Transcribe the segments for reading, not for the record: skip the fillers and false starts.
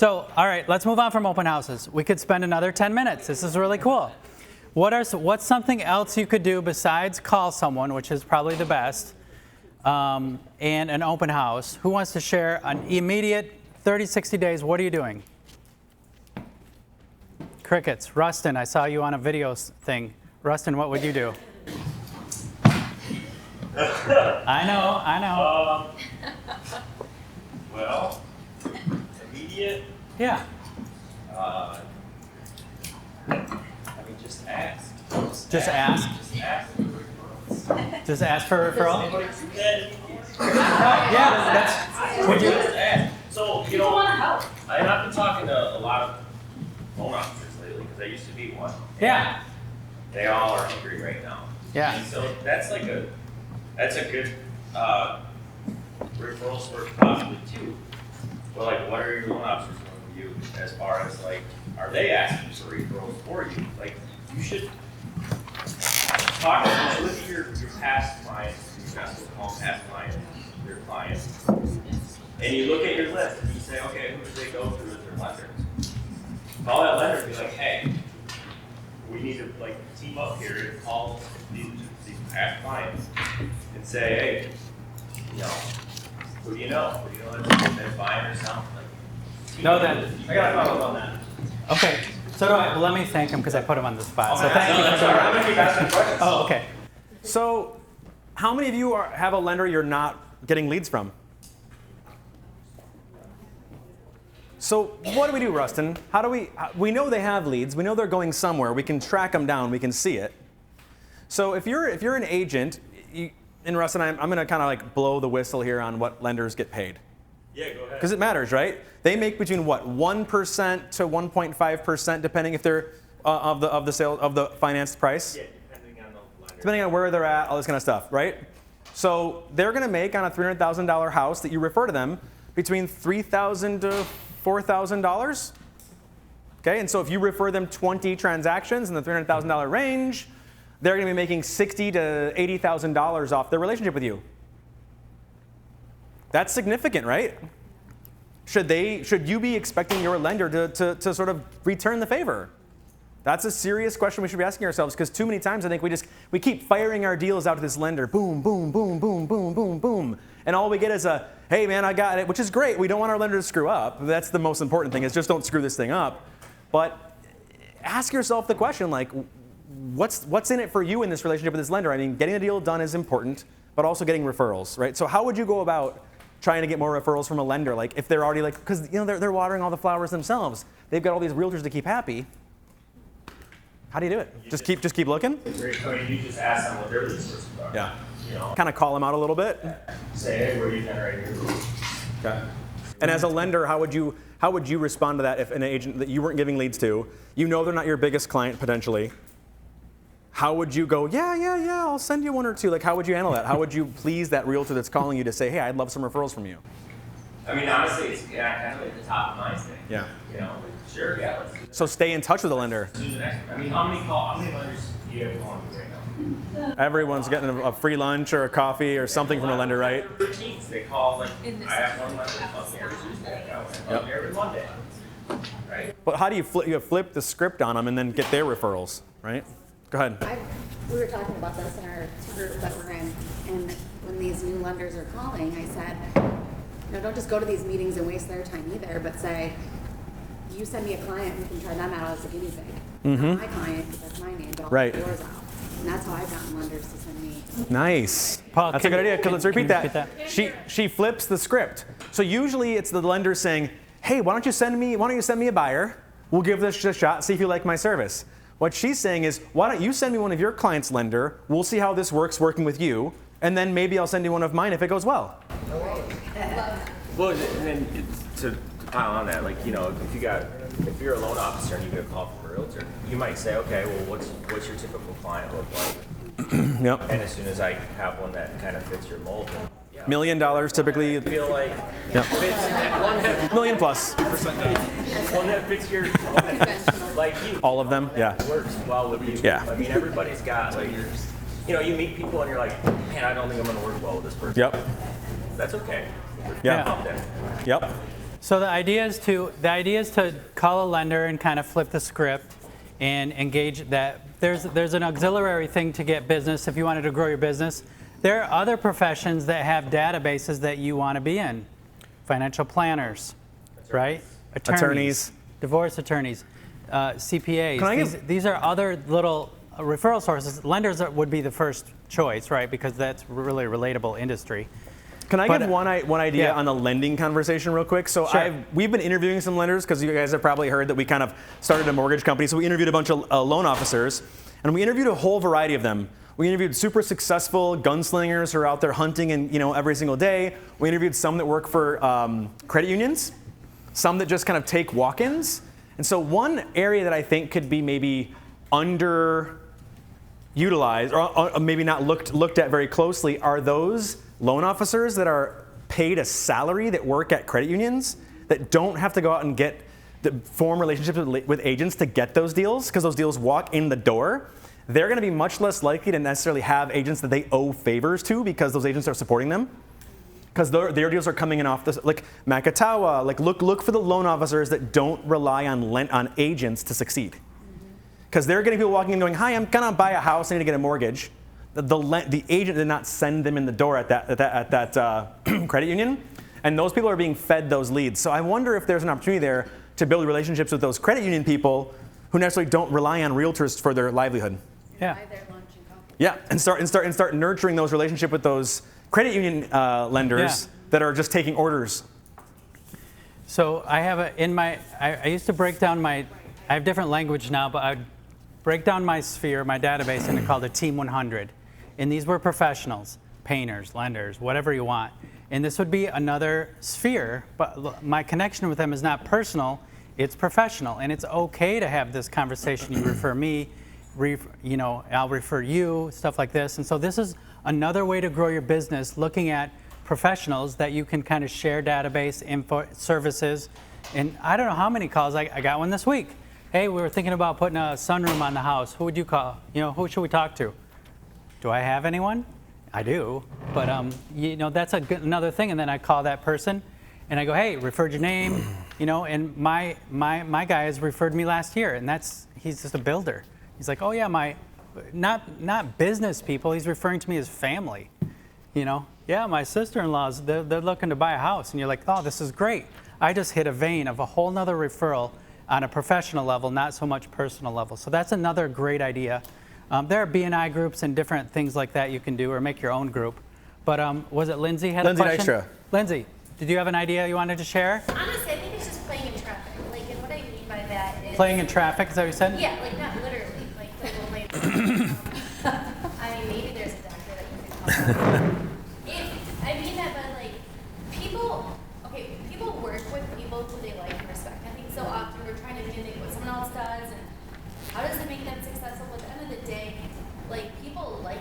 So, all right, let's move on from open houses. We could spend another 10 minutes. This is really cool. What's something else you could do besides call someone, which is probably the best, and an open house? Who wants to share an immediate 30, 60 days? What are you doing? Crickets. Rustin, I saw you on a video thing. Rustin, what would you do? I know. Well, immediate. Yeah. I mean, just ask. Just ask. Just ask for referrals. Just ask for a referral? Anybody do that? Yeah, that's. Would you? Just ask. So, People want to help. I've been talking to a lot of loan officers lately because I used to be one. Yeah. They all are angry right now. Yeah. And so that's a good referral source possibly too. But like, what are your loan officers doing with you as far as like, are they asking for referrals for you? Like, you should talk to look at your past clients, past clients, your clients, and you look at your list and you say, okay, who do they go through as their lender? Call that lender and be like, hey, we need to like team up here and call these past clients and say, hey, who do you know? Who do you know that's buying or selling? Like, No, then. I got to follow up on that. Okay. So do I. Well, let me thank him because I put him on the spot. So Okay. thank you No, for that's all right. I'm doing gonna keep asking questions. Oh, okay. So, how many of you have a lender you're not getting leads from? So, what do we do, Rustin? How do we know they have leads. We know they're going somewhere. We can track them down. We can see it. So, if you're an agent, and Rustin, I'm going to kind of like blow the whistle here on what lenders get paid. Yeah, go ahead. Because it matters, right? They make between what 1% to 1.5%, depending if they're of the sale of the financed price. Yeah, depending on the lender. Depending on where they're at, all this kind of stuff, right? So they're going to make on a $300,000 house that you refer to them between $3,000 to $4,000. Okay, and so if you refer them 20 transactions in the $300,000 range, they're going to be making $60,000 to $80,000 off their relationship with you. That's significant, right? Should you be expecting your lender to sort of return the favor? That's a serious question we should be asking ourselves, because too many times I think we keep firing our deals out to this lender, boom, boom, boom, boom, boom, boom, boom, and all we get is a, hey man, I got it, which is great. We don't want our lender to screw up. That's the most important thing, is just don't screw this thing up. But ask yourself the question, like, what's in it for you in this relationship with this lender? I mean, getting a deal done is important, but also getting referrals, right? So how would you go about trying to get more referrals from a lender? Like, if they're already because they're watering all the flowers themselves. They've got all these realtors to keep happy. How do you do it? Just keep looking? Great. I mean, you just ask them what their lead sources are. Yeah. You know, Kind of call them out a little bit. say, hey, where are you generating your leads? Okay. And as a lender, how would you respond to that if an agent that you weren't giving leads to, you know they're not your biggest client potentially? How would you go, yeah, I'll send you one or two? Like, how would you handle that? How would you please that realtor that's calling you to say, hey, I'd love some referrals from you? I mean, honestly, it's kind of like the top of mind thing. Yeah. You know, like, sure, yeah, let's do So stay in touch with the lender. the next one. I mean, how many lenders do you have calling you right now? Everyone's getting a free lunch or a coffee or something from a lender, right? Routines. They call, like, I have one lender that calls me every Tuesday. I call me every Monday. Right? But how do you flip the script on them and then get their referrals, right? Go ahead. We were talking about this in our group that we're in, and when these new lenders are calling, I said, don't just go to these meetings and waste their time either, but say, you send me a client, we can try them out as a guinea pig. Not my client, because that's my name, but I'll Right. put yours out. And that's how I've gotten lenders to send me. Nice. Paul, That's a can good you- idea. Let's repeat can you that. repeat that? She flips the script. So usually it's the lender saying, hey, why don't you send me a buyer? We'll give this a shot, see if you like my service. What she's saying is, why don't you send me one of your clients' lender? We'll see how this works working with you, and then maybe I'll send you one of mine if it goes well. Well, and then to pile on that, like, if you're a loan officer and you get a call from a realtor, you might say, okay, well, what's your typical client look like? Yep. And as soon as I have one that kind of fits your mold, then, $1 million typically. I feel like Yep. fits Million plus. one that fits your, like you. All of them. Yeah. Works well with you. Yeah. I mean, everybody's got, like, you meet people and you're like, man, I don't think I'm going to work well with this person. Yep. That's okay. Yeah. Help them. Yep. So the idea is to call a lender and kind of flip the script and engage that. There's an auxiliary thing to get business if you wanted to grow your business. There are other professions that have databases that you want to be in. Financial planners, right? Attorneys. Divorce attorneys, CPAs. Can I give- These are other little referral sources. Lenders would be the first choice, right? Because that's really a relatable industry. Can I But, give one idea yeah. on the lending conversation real quick? So Sure. we've been interviewing some lenders because you guys have probably heard that we kind of started a mortgage company. So we interviewed a bunch of loan officers, and we interviewed a whole variety of them. We interviewed super successful gunslingers who are out there hunting and every single day. We interviewed some that work for credit unions, some that just kind of take walk-ins. And so one area that I think could be maybe underutilized or maybe not looked at very closely are those loan officers that are paid a salary that work at credit unions that don't have to go out and form relationships with agents to get those deals because those deals walk in the door. They're going to be much less likely to necessarily have agents that they owe favors to because those agents are supporting them. Because their deals are coming in off this, like Makatawa, like look for the loan officers that don't rely on agents to succeed. Because they're getting people walking in going, hi, I'm gonna buy a house, I need to get a mortgage. The agent did not send them in the door at that credit union, and those people are being fed those leads. So I wonder if there's an opportunity there to build relationships with those credit union people who necessarily don't rely on realtors for their livelihood. Yeah. Buy their lunch and coffee. Yeah, and start nurturing those relationships with those credit union lenders Yeah. that are just taking orders. So I have I used to break down I have different language now, but I'd break down my sphere, my database, and I called it Team 100. And these were professionals, painters, lenders, whatever you want. And this would be another sphere, but my connection with them is not personal, it's professional. And it's okay to have this conversation. You refer me, I'll refer you, stuff like this. And so this is another way to grow your business, looking at professionals that you can kind of share database, info, services. And I don't know how many calls, I got one this week. Hey, we were thinking about putting a sunroom on the house. Who would you call? Who should we talk to? Do I have anyone? I do, but that's another thing. And then I call that person, and I go, hey, referred your name, And my guy has referred me last year, and he's just a builder. He's like, oh yeah, not business people. He's referring to me as family, Yeah, my sister-in-law's they're looking to buy a house, and you're like, oh, this is great. I just hit a vein of a whole nother referral on a professional level, not so much personal level. So that's another great idea. There are BNI groups and different things like that you can do, or make your own group. But was it Lindsay had a question? Dykstra. Lindsay, did you have an idea you wanted to share? Honestly, I think it's just playing in traffic. And what I mean by that is Playing in traffic, is that what you said? Yeah, not literally. We'll play. I mean, maybe there's a doctor that you could call. I mean that, but people work with people who they like and respect. I think so often we're trying to mimic what someone else does, and how does it make them successful? But at the end of the day, people like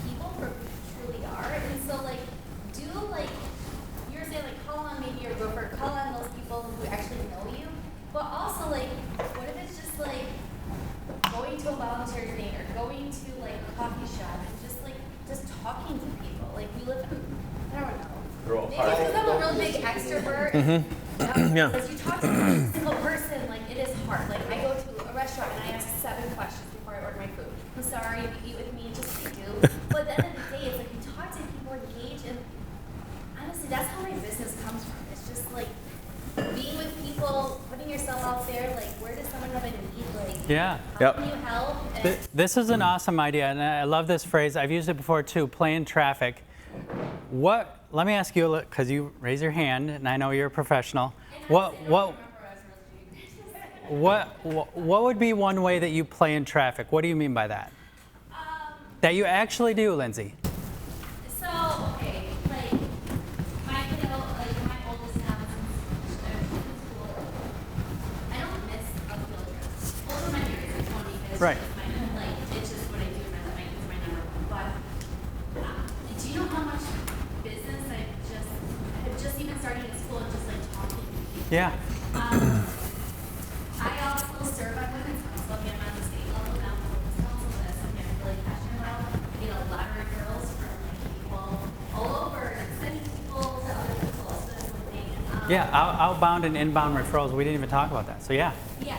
people for who you truly are, and so you were saying call on maybe your broker, call on those people who actually know you, but also what if it's just going to a volunteer thing or going to a coffee shop and just talking to people. We live in, I don't know. Maybe because I'm a real big extrovert. Yeah. Because you talk to every single person, it is hard. I go to a restaurant and I ask 7 questions before I order my food. I'm sorry if you eat with me, just say do. But at the end of the day, it's you talk to people, engage, and honestly, that's how my business comes from. It's just being with people, putting yourself out there. Where does someone have a need? Yeah. How can you help? And This is an awesome idea, and I love this phrase. I've used it before too, play in traffic. Let me ask you, because you raise your hand, and I know you're a professional. What would be one way that you play in traffic? What do you mean by that? That you actually do, Lindsay? So, okay, my kiddo, my oldest now, since they're in school, I don't miss a field trip. Over my years, it's funny because Right. it's just what I do in my life. It's my number one. But do you know how much business I've just even started in school and just talking to people? Yeah. I also serve on women's council. I'm on the state level now. Women's council, that's something I'm really passionate about. Get a lot of referrals from people all over, sending people to other people. So that's one thing. Yeah, outbound and inbound referrals. We didn't even talk about that. So yeah. Yeah.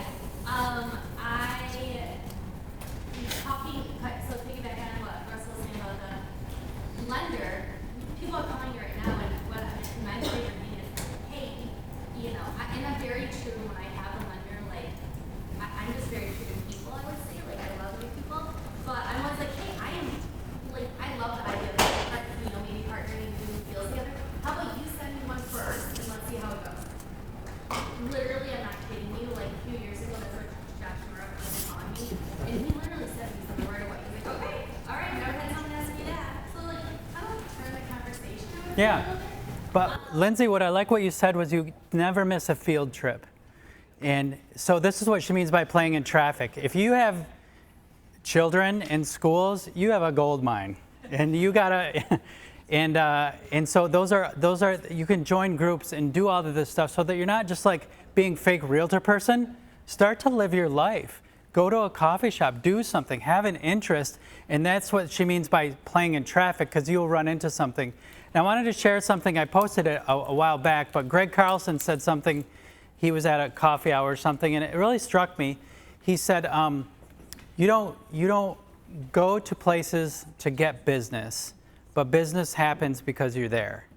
So piggyback on what Russell was saying about the lender, people are calling you right now, and what my favorite thing is, hey, and I'm very true when I have a lender, like, I'm just very true to people, I would say, like, I love new people, but I'm always like, hey, I love the idea of, maybe partnering, doing deals together. How about you send me one first, and let's see how it goes. Literally, I'm not kidding you, like a few years ago, that's where Josh Murray was calling me, and he literally said he's on the right away. He's like, okay, all right, never had someone ask me that. So, like, I don't turn the conversation over a Yeah. little bit. But Lindsay, what I like what you said was you never miss a field trip. And so this is what she means by playing in traffic. If you have children in schools, you have a gold mine. And you gotta and so those are you can join groups and do all of this stuff so that you're not just like being fake realtor person. Start to live your life. Go to a coffee shop, do something, have an interest, and that's what she means by playing in traffic, because you'll run into something. And I wanted to share something. I posted it a while back, but Greg Carlson said something. He was at a coffee hour or something, and it really struck me. He said, you don't go to places to get business, but business happens because you're there.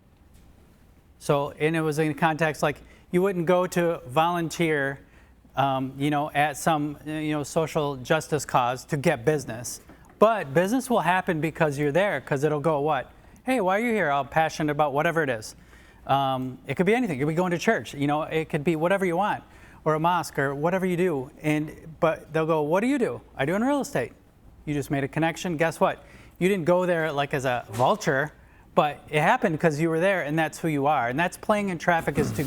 So, and it was in context like you wouldn't go to volunteer, at some, social justice cause to get business, but business will happen because you're there. Because it'll go what? Hey, why are you here? I'm passionate about whatever it is. It could be anything. It could be going to church. It could be whatever you want, or a mosque, or whatever you do. But they'll go, what do you do? I do in real estate. You just made a connection. Guess what? You didn't go there like as a vulture, but it happened because you were there, and that's who you are. And that's playing in traffic, is to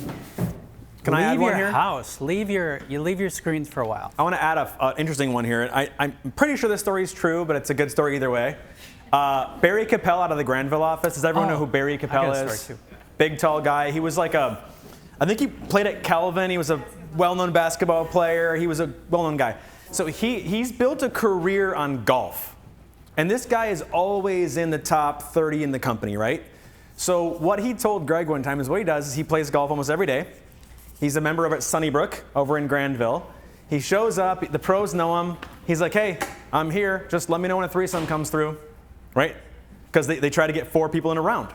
Can I add leave one your here? house, leave your screens for a while. I want to add an interesting one here. I'm pretty sure this story is true, but it's a good story either way. Barry Capel out of the Granville office. Does everyone know who Barry Capel I got a is? story too. Big, tall guy. He was like I think he played at Calvin. He was a well-known basketball player. He was a well-known guy. So he's built a career on golf. And this guy is always in the top 30 in the company, right? So what he told Greg one time is what he does is he plays golf almost every day. He's a member of at Sunnybrook over in Granville. He shows up, the pros know him. He's like, hey, I'm here. Just let me know when a threesome comes through, right? Because they try to get 4 people in a round.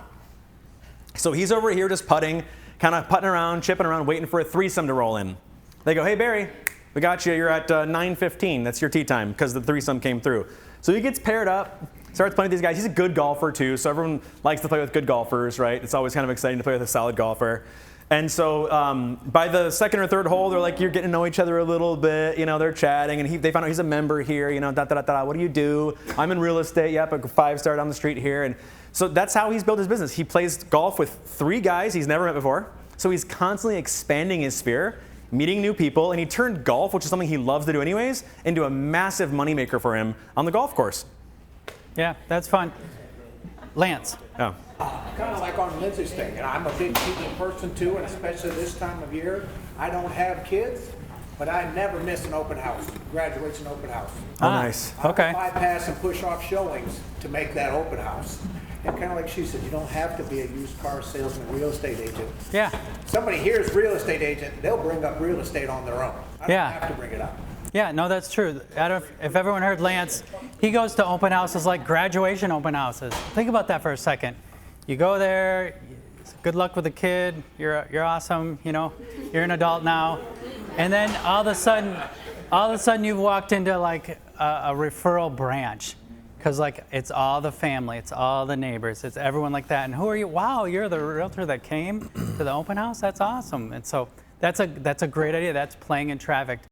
So he's over here just putting around, chipping around, waiting for a threesome to roll in. They go, hey, Barry, we got you. You're at 9:15. That's your tee time because the threesome came through. So he gets paired up, starts playing with these guys. He's a good golfer, too, so everyone likes to play with good golfers, right? It's always kind of exciting to play with a solid golfer. And so by the second or third hole, they're like, you're getting to know each other a little bit. They're chatting, and they found out he's a member here. What do you do? I'm in real estate. Yep, a 5-star down the street here. And so that's how he's built his business. He plays golf with 3 guys he's never met before. So he's constantly expanding his sphere, meeting new people, and he turned golf, which is something he loves to do anyways, into a massive moneymaker for him on the golf course. Yeah, that's fun. Lance. Yeah. Kind of like on Lindsay's thing, and I'm a big people person too, and especially this time of year. I don't have kids, but I never miss an open house, graduation open house. Oh, nice. Okay. I bypass and push off showings to make that open house. And kind of like she said, you don't have to be a used car salesman, real estate agent. Yeah. Somebody here's real estate agent, they'll bring up real estate on their own. I don't Yeah. have to bring it up. Yeah, no, that's true. I don't, if everyone heard Lance, he goes to open houses like graduation open houses. Think about that for a second. You go there, good luck with the kid, you're awesome, you're an adult now. And then all of a sudden you've walked into like a referral branch. Because like it's all the family, it's all the neighbors, it's everyone like that. And who are you? Wow, you're the realtor that came to the open house? That's awesome. And so that's a great idea. That's playing in traffic.